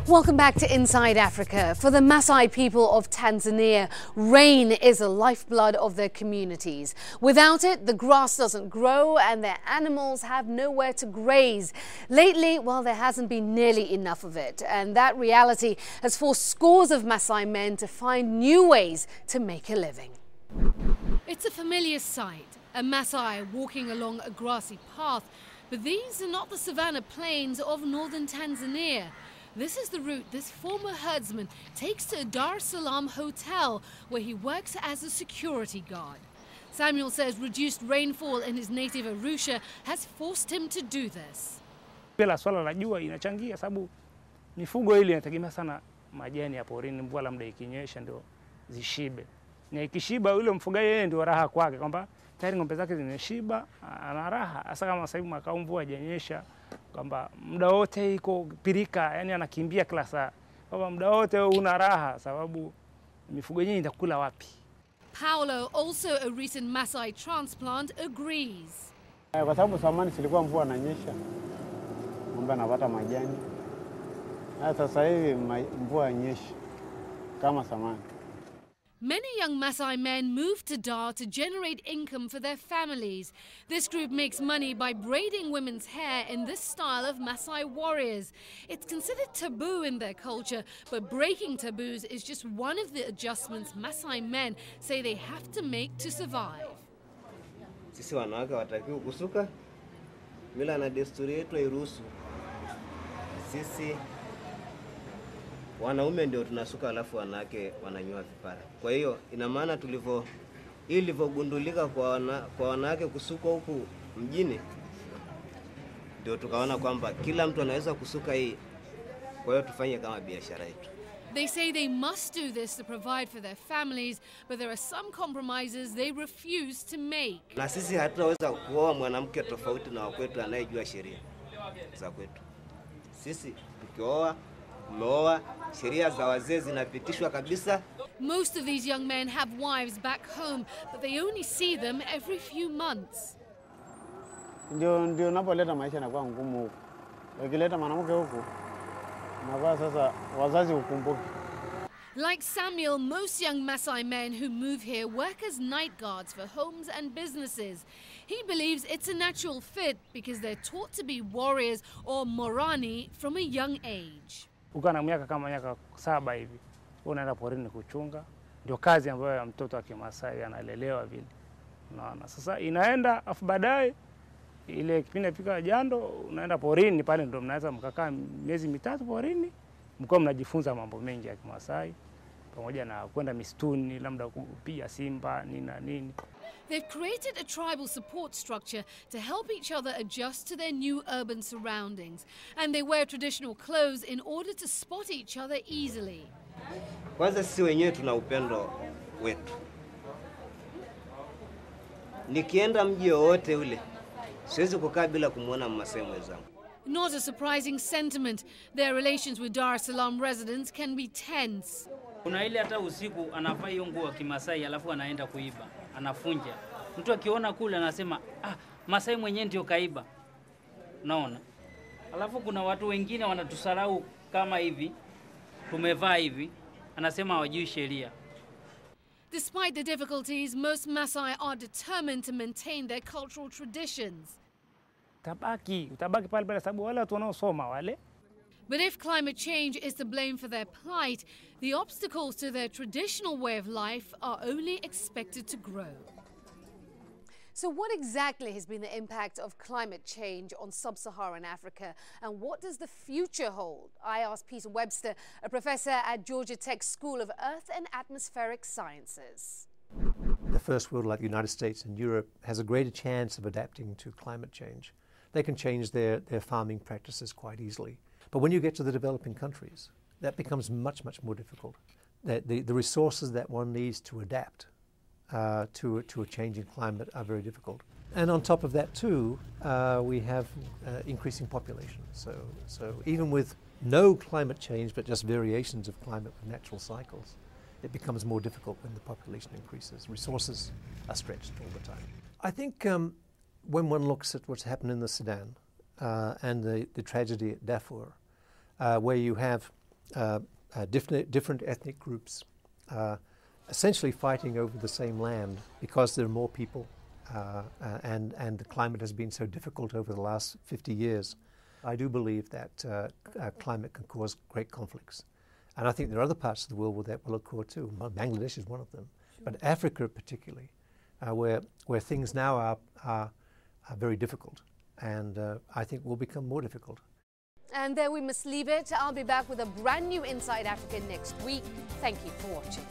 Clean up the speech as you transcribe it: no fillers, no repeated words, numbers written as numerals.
Welcome back to Inside Africa. For the Maasai people of Tanzania, rain is the lifeblood of their communities. Without it, the grass doesn't grow and their animals have nowhere to graze. Lately, well, there hasn't been nearly enough of it, and that reality has forced scores of Maasai men to find new ways to make a living. It's a familiar sight, a Maasai walking along a grassy path, but these are not the savanna plains of northern Tanzania. This is the route this former herdsman takes to a Salaam hotel, where he works as a security guard. Samuel says reduced rainfall in his native Arusha has forced him to do this. Bila swala la jua inachangia, sababu mifugo ile inategemea sana majani ya porini, mvua labda ikinyesha ndio zishibe. Na ikishiba yule mfugaji yeye ndio raha kwake, kwamba tayari ng'ombe zake zimeshiba, ana raha. Hasa kama sasa hivi mwaka mvua hajanyesha, kwamba muda wote iko pirika, yani anakimbia kila saa, kwamba muda wote una raha, sababu mifugo yenyewe itakula wapi. Paulo, also a recent Maasai transplant, agrees. Kwa sababu zamani silikuwa mvua inanyesha, ng'ombe anapata majani. Sasa hivi mvua inyeshi kama zamani. Many young Maasai men moved to Dar to generate income for their families. This group makes money by braiding women's hair in this style of Maasai warriors. It's considered taboo in their culture, but breaking taboos is just one of the adjustments Maasai men say they have to make to survive. Sisi wanawake watakiwa kusuka, mila na desturi yetu hairuhusu. Sisi wanaume ndio tunasuka, alafu wanawake wananyoa vipara. Kwa hiyo ina maana ilivyogundulika kwa wanawake kusuka huku mjini, ndio tukaona kwamba kila mtu anaweza kusuka hii. Kwa hiyo tufanye kama biashara yetu. They say they must do this to provide for their families, but there are some compromises they refuse to make. Na sisi hatutaweza kuoa mwanamke tofauti na wakwetu anayejua sheria za kwetu. Sisi tukioa umeoa, sheria za wazee zinapitishwa kabisa. Most of these young men have wives back home, but they only see them every few months. Ndio napoleta maisha yanakuwa ngumu huko. Ukileta mwanamke huko, nakuwa sasa wazazi ukumbuke. Like Samuel, most young Maasai men who move here work as night guards for homes and businesses. He believes it's a natural fit because they're taught to be warriors or morani from a young age. Ukiwa na miaka kama miaka 7 hivi, unaenda porini kuchunga. Ndio kazi ambayo ya mtoto wa Kimasai analelewa vile. Unaona, sasa inaenda afu baadaye ile kipindi fika jando unaenda porini, pale ndio mnaweza mkakaa miezi 3 porini, mko mnajifunza mambo mengi ya Kimasai pamoja na kwenda misituni, labda kupiga simba nini. They've created a tribal support structure to help each other adjust to their new urban surroundings, and they wear traditional clothes in order to spot each other easily. Kwanza sisi wenyewe tuna upendo wetu. Nikienda mji wote ule, siwezi kukaa bila kumuona Mmasai mwenzangu. Not a surprising sentiment. Their relations with Dar es Salaam residents can be tense. Kuna ile hata usiku anavaa hiyo nguo ya Kimasai alafu anaenda kuiba, anafunja. Mtu akiona kule anasema, Masai mwenyewe ndio kaiba. Unaona? Alafu kuna watu wengine wanatusarau kama hivi, tumevaa hivi, anasema hawajui sheria. Despite the difficulties, most Maasai are determined to maintain their cultural traditions. Utabaki pale sababu wale watu wanaosoma wale. But if climate change is to blame for their plight, the obstacles to their traditional way of life are only expected to grow. So what exactly has been the impact of climate change on sub-Saharan Africa, and what does the future hold? I asked Peter Webster, a professor at Georgia Tech School of Earth and Atmospheric Sciences. The first world, like the United States and Europe, has a greater chance of adapting to climate change. They can change their farming practices quite easily. But when you get to the developing countries, that becomes much, much more difficult. The resources that one needs to adapt to a changing climate are very difficult. And on top of that too, we have increasing population. So even with no climate change, but just variations of climate with natural cycles, it becomes more difficult when the population increases. Resources are stretched all the time. I think when one looks at what's happened in the Sudan and the tragedy at Darfur, where you have different ethnic groups essentially fighting over the same land because there are more people and the climate has been so difficult over the last 50 years. I do believe that climate can cause great conflicts. And I think there are other parts of the world where that will occur too. Bangladesh is one of them. Sure. But Africa particularly, where things now are very difficult and I think will become more difficult. And there we must leave it. I'll be back with a brand new Inside Africa next week. Thank you for watching.